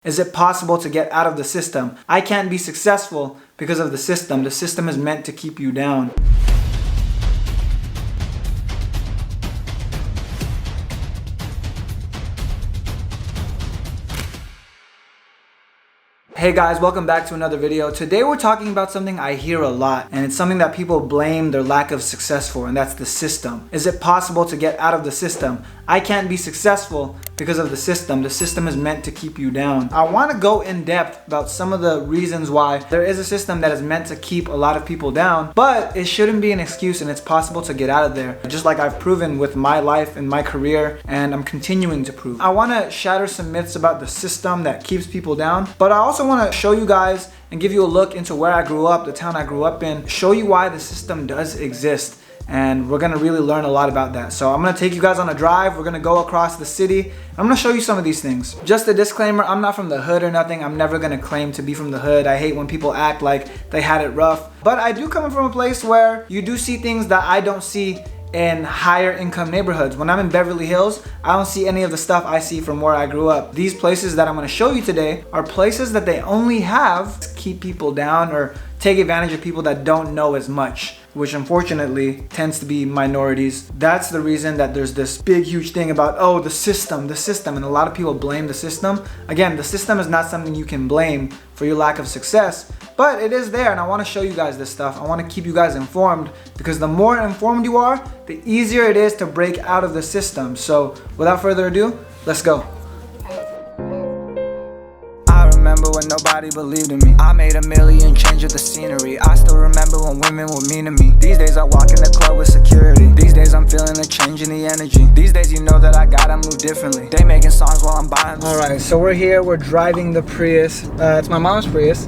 Is it possible to get out of the system? I can't be successful because of the system. The system is meant to keep you down. Hey guys, welcome back to another video. Today we're talking about something I hear a lot, and it's something that people blame their lack of success for, and that's the system. Is it possible to get out of the system? I can't be successful because of the system. The system is meant to keep you down. I want to go in depth about some of the reasons why there is a system that is meant to keep a lot of people down, but it shouldn't be an excuse, and it's possible to get out of there. Just like I've proven with my life and my career, and I'm continuing to prove. I want to shatter some myths about the system that keeps people down, but I also want to show you guys and give you a look into where I grew up, the town I grew up in, show you why the system does exist. And we're gonna really learn a lot about that. So I'm gonna take you guys on a drive. We're gonna go across the city. I'm gonna show you some of these things. Just a disclaimer, I'm not from the hood or nothing. I'm never gonna claim to be from the hood. I hate when people act like they had it rough. But I do come from a place where you do see things that I don't see in higher income neighborhoods. When I'm in Beverly Hills, I don't see any of the stuff I see from where I grew up. These places that I'm gonna show you today are places that they only have to keep people down or take advantage of people that don't know as much, which unfortunately tends to be minorities. That's the reason that there's this big, huge thing about, oh, the system, and a lot of people blame the system. Again, the system is not something you can blame for your lack of success, but it is there, and I wanna show you guys this stuff. I wanna keep you guys informed, because the more informed you are, the easier it is to break out of the system. So without further ado, let's go. Remember when nobody believed in me. I made a million, changed the scenery. I still remember when women were mean to me. These days I walk in the club with security. These days I'm feeling a change in the energy. These days you know that I gotta move differently. They making songs while I'm buying. Alright, so we're here, we're driving the Prius. It's my mom's Prius.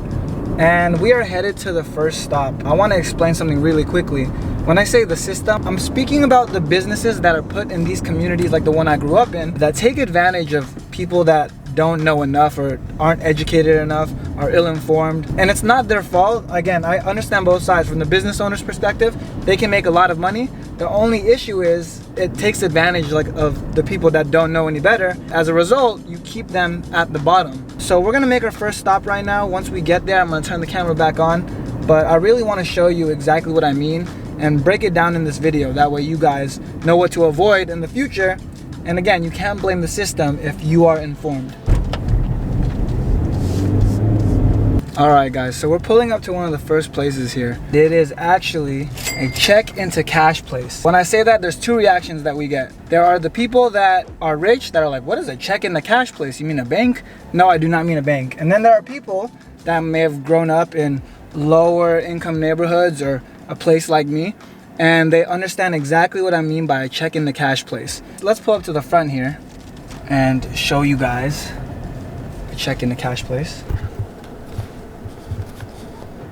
And we are headed to the first stop. I want to explain something really quickly. When I say the system, I'm speaking about the businesses that are put in these communities like the one I grew up in, that take advantage of people that don't know enough or aren't educated enough, are ill-informed. And it's not their fault. Again, I understand both sides. From the business owner's perspective, they can make a lot of money. The only issue is it takes advantage of the people that don't know any better. As a result, you keep them at the bottom. So we're gonna make our first stop right now. Once we get there, I'm gonna turn the camera back on. But I really wanna show you exactly what I mean and break it down in this video. That way you guys know what to avoid in the future. And again, you can't blame the system if you are informed. Alright guys, so we're pulling up to one of the first places here. It is actually a check into cash place. When I say that, there's two reactions that we get. There are the people that are rich that are like, what is a check in the cash place? You mean a bank? No, I do not mean a bank. And then there are people that may have grown up in lower income neighborhoods or a place like me, and they understand exactly what I mean by a check in the cash place. Let's pull up to the front here and show you guys a check in the cash place.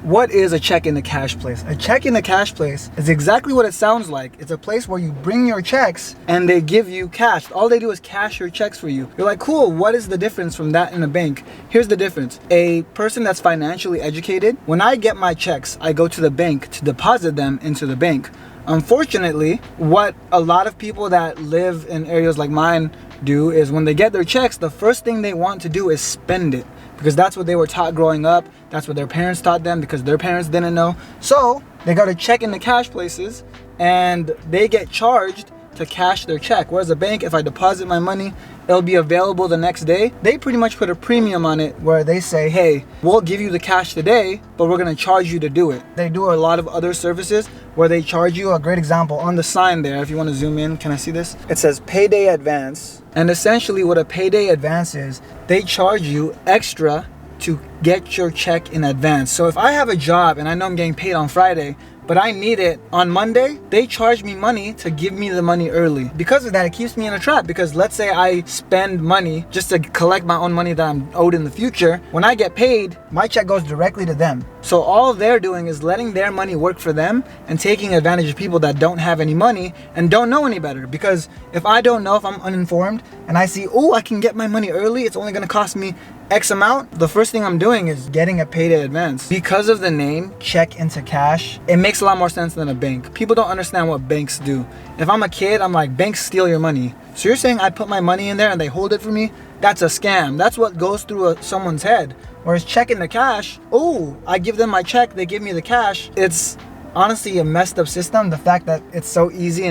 What is a check in the cash place? A check in the cash place is exactly what it sounds like. It's a place where you bring your checks and they give you cash. All they do is cash your checks for you. You're like, cool, what is the difference from that in a bank? Here's the difference. A person that's financially educated, when I get my checks, I go to the bank to deposit them into the bank. Unfortunately, what a lot of people that live in areas like mine do is when they get their checks, the first thing they want to do is spend it. Because that's what they were taught growing up. That's what their parents taught them because their parents didn't know. So they got to check in the cash places and they get charged to cash their check. Whereas a bank, if I deposit my money, it'll be available the next day. They pretty much put a premium on it where they say, hey, we'll give you the cash today, but we're going to charge you to do it. They do a lot of other services where they charge you. A great example on the sign there, if you want to zoom in, can I see this? It says payday advance. And essentially what a payday advance is, they charge you extra to get your check in advance. So if I have a job and I know I'm getting paid on Friday, but I need it on Monday, they charge me money to give me the money early. Because of that, it keeps me in a trap, because let's say I spend money just to collect my own money that I'm owed in the future. When I get paid, my check goes directly to them. So all they're doing is letting their money work for them and taking advantage of people that don't have any money and don't know any better. Because if I don't know, if I'm uninformed and I see, oh, I can get my money early, it's only gonna cost me X amount, the first thing I'm doing is getting a payday advance. Because of the name, check into cash, it makes a lot more sense than a bank. People don't understand what banks do. If I'm a kid, I'm like, banks steal your money. So you're saying I put my money in there and they hold it for me? that's a scam. That's what goes through someone's head. Whereas checking the cash, oh, I give them my check, they give me the cash. It's honestly a messed up system, the fact that it's so easy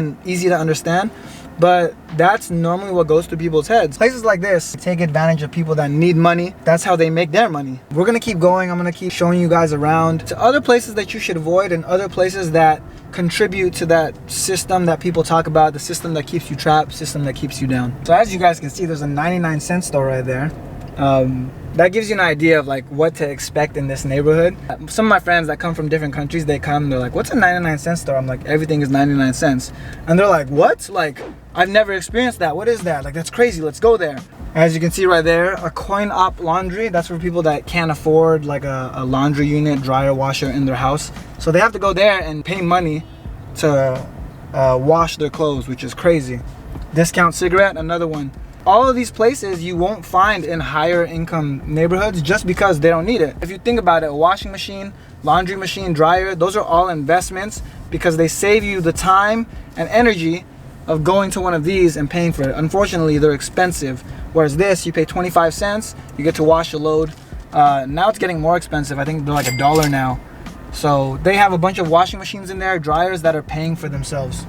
to understand. But that's normally what goes through people's heads. Places like this take advantage of people that need money. That's how they make their money. We're gonna keep going. I'm gonna keep showing you guys around to other places that you should avoid and other places that contribute to that system that people talk about, the system that keeps you trapped, system that keeps you down. So as you guys can see, there's a 99-cent store right there. That gives you an idea of like what to expect in this neighborhood. Some of my friends that come from different countries, they come, they're like, what's a 99-cent store? I'm like, everything is 99 cents. And they're like, what? Like, I've never experienced that. What is that? Like, that's crazy. Let's go there. As you can see right there, a coin-op laundry. That's for people that can't afford like a laundry unit, dryer, washer in their house. So they have to go there and pay money to wash their clothes, which is crazy. Discount cigarette, another one. All of these places you won't find in higher income neighborhoods just because they don't need it. If you think about it, a washing machine, laundry machine, dryer, those are all investments because they save you the time and energy of going to one of these and paying for it. Unfortunately, they're expensive. Whereas this, you pay 25 cents, you get to wash a load. Now it's getting more expensive. I think they're like $1 now. So they have a bunch of washing machines in there, dryers that are paying for themselves.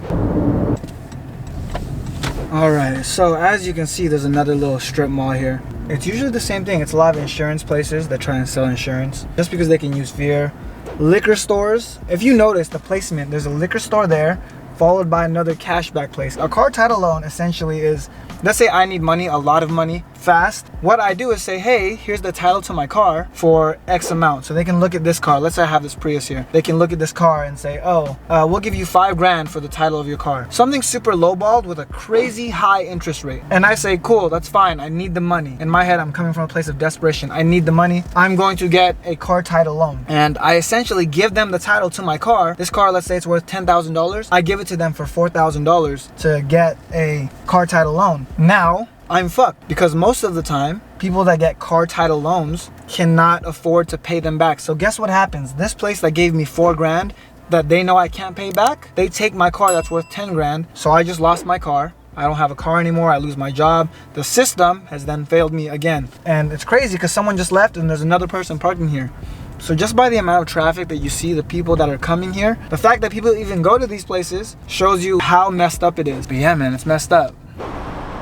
Alright, so as you can see, there's another little strip mall here. It's usually the same thing. It's a lot of insurance places that try and sell insurance just because they can use fear. Liquor stores. If you notice the placement, there's a liquor store there followed by another cashback place. A car title loan essentially is, let's say I need money, a lot of money, fast. What I do is say, hey, here's the title to my car for X amount. So they can look at this car. Let's say I have this Prius here. They can look at this car and say, oh, we'll give you $5,000 for the title of your car. Something super lowballed with a crazy high interest rate. And I say, cool, that's fine. I need the money. In my head, I'm coming from a place of desperation. I need the money. I'm going to get a car title loan. And I essentially give them the title to my car. This car, let's say it's worth $10,000. I give it to them for $4,000 to get a car title loan. Now, I'm fucked because most of the time, people that get car title loans cannot afford to pay them back. So guess what happens? This place that gave me $4,000 that they know I can't pay back, they take my car that's worth $10,000. So I just lost my car. I don't have a car anymore. I lose my job. The system has then failed me again. And it's crazy because someone just left and there's another person parking here. So just by the amount of traffic that you see, the people that are coming here, the fact that people even go to these places shows you how messed up it is. But yeah, man, it's messed up.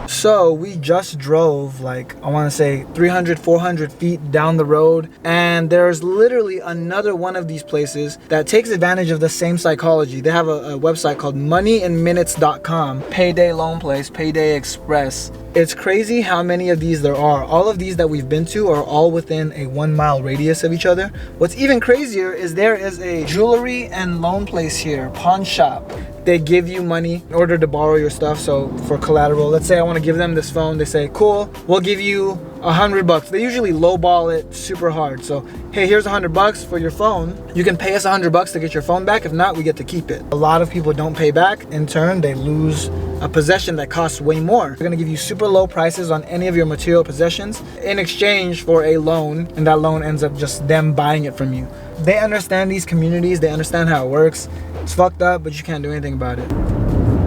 So we just drove like, I want to say 300, 400 feet down the road, and there's literally another one of these places that takes advantage of the same psychology. They have a website called moneyinminutes.com, payday loan place, payday express. It's crazy how many of these there are. All of these that we've been to are all within a 1 mile radius of each other. What's even crazier is there is a jewelry and loan place here, pawn shop. They give you money in order to borrow your stuff. So for collateral, let's say I want to give them this phone. They say, cool, we'll give you $100. They usually lowball it super hard. So, hey, here's $100 for your phone. You can pay us $100 to get your phone back. If not, we get to keep it. A lot of people don't pay back. In turn, they lose a possession that costs way more. They're gonna give you super low prices on any of your material possessions in exchange for a loan, and that loan ends up just them buying it from you. They understand these communities. They understand how it works. It's fucked up, but you can't do anything about it.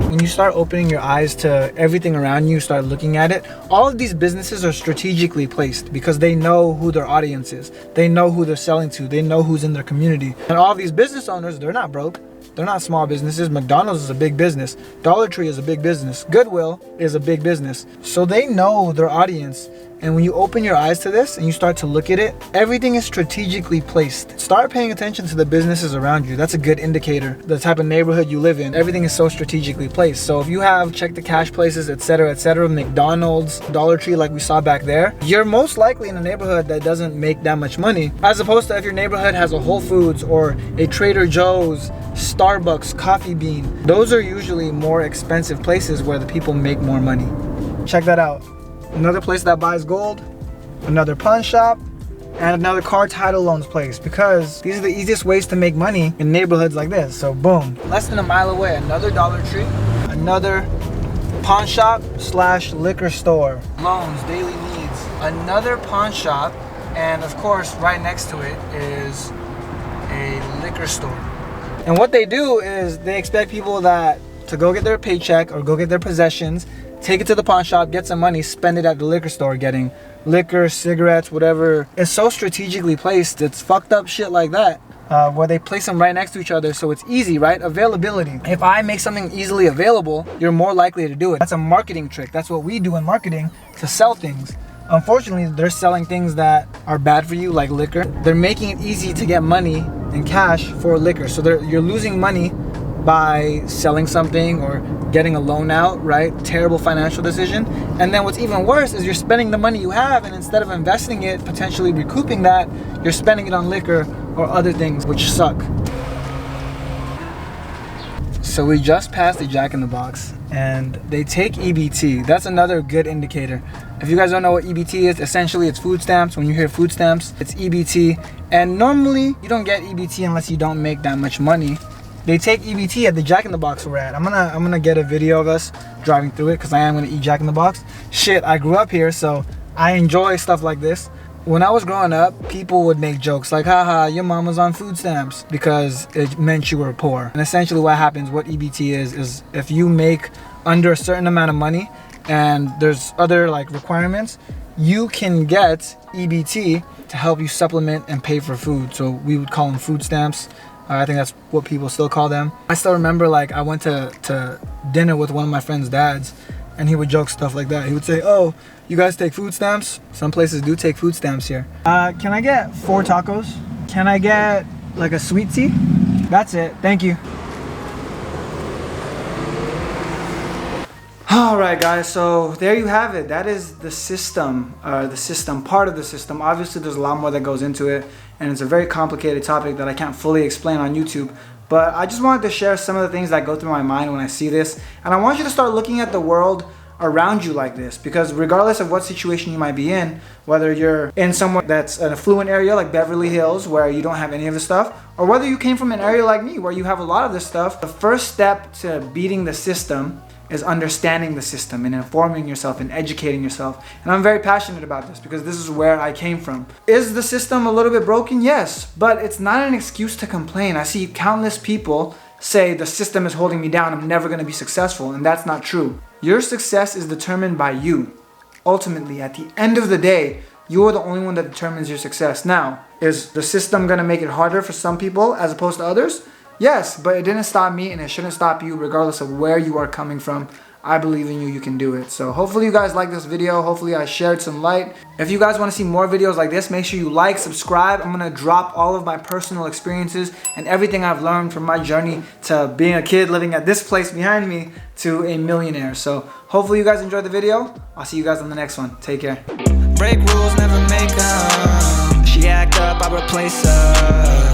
When you start opening your eyes to everything around you, start looking at it, all of these businesses are strategically placed because they know who their audience is. They know who they're selling to. They know who's in their community. And all of these business owners, they're not broke. They're not small businesses. McDonald's is a big business. Dollar Tree is a big business. Goodwill is a big business. So they know their audience. And when you open your eyes to this and you start to look at it, everything is strategically placed. Start paying attention to the businesses around you. That's a good indicator. The type of neighborhood you live in, everything is so strategically placed. So if you have check the cash places, etc., McDonald's, Dollar Tree like we saw back there, you're most likely in a neighborhood that doesn't make that much money. As opposed to if your neighborhood has a Whole Foods or a Trader Joe's, Starbucks, Coffee Bean. Those are usually more expensive places where the people make more money. Check that out. Another place that buys gold, another pawn shop, and another car title loans place, because these are the easiest ways to make money in neighborhoods like this. So boom. Less than a mile away, another Dollar Tree, another pawn shop / liquor store, loans, daily needs, another pawn shop, and of course right next to it is a liquor store. And what they do is they expect people that to go get their paycheck or go get their possessions, take it to the pawn shop, get some money, spend it at the liquor store getting liquor, cigarettes, whatever. It's so strategically placed. It's fucked up shit like that. Where they place them right next to each other, so it's easy, right? Availability. If I make something easily available, you're more likely to do it. That's a marketing trick. That's what we do in marketing, to sell things. Unfortunately, they're selling things that are bad for you, like liquor. They're making it easy to get money and cash for liquor. So you're losing money by selling something or getting a loan out, right? Terrible financial decision. And then what's even worse is you're spending the money you have, and instead of investing it, potentially recouping that, you're spending it on liquor or other things, which suck. So we just passed the Jack in the Box, and they take EBT. That's another good indicator. If you guys don't know what EBT is, essentially it's food stamps. When you hear food stamps, it's EBT. And normally you don't get EBT unless you don't make that much money. They take EBT at the Jack in the Box we're at. I'm gonna get a video of us driving through it, because I am gonna eat Jack in the Box. Shit, I grew up here, so I enjoy stuff like this. When I was growing up, people would make jokes like, haha, your mom was on food stamps, because it meant you were poor. And essentially what happens, what EBT is if you make under a certain amount of money and there's other like requirements, you can get EBT to help you supplement and pay for food. So we would call them food stamps. I think that's what people still call them. I still remember, like, I went to dinner with one of my friend's dads, and he would joke stuff like that. He would say, oh, you guys take food stamps? Some places do take food stamps here. Can I get 4 tacos? Can I get like a sweet tea? That's it, thank you. All right, guys, so there you have it. That is the system, part of the system. Obviously, there's a lot more that goes into it, and it's a very complicated topic that I can't fully explain on YouTube. But I just wanted to share some of the things that go through my mind when I see this. And I want you to start looking at the world around you like this, because regardless of what situation you might be in, whether you're in somewhere that's an affluent area like Beverly Hills where you don't have any of this stuff, or whether you came from an area like me where you have a lot of this stuff, the first step to beating the system is understanding the system and informing yourself and educating yourself. And I'm very passionate about this because this is where I came from. Is the system a little bit broken? Yes, but it's not an excuse to complain. I see countless people say the system is holding me down, I'm never gonna be successful, and that's not true. Your success is determined by you. Ultimately, at the end of the day, you are the only one that determines your success. Now, is the system gonna make it harder for some people as opposed to others? Yes, but it didn't stop me, and it shouldn't stop you regardless of where you are coming from. I believe in you, you can do it. So hopefully you guys like this video. Hopefully I shared some light. If you guys want to see more videos like this, make sure you like, subscribe. I'm going to drop all of my personal experiences and everything I've learned from my journey to being a kid living at this place behind me to a millionaire. So hopefully you guys enjoyed the video. I'll see you guys on the next one. Take care. Break rules, never make them. She act up, I replace her.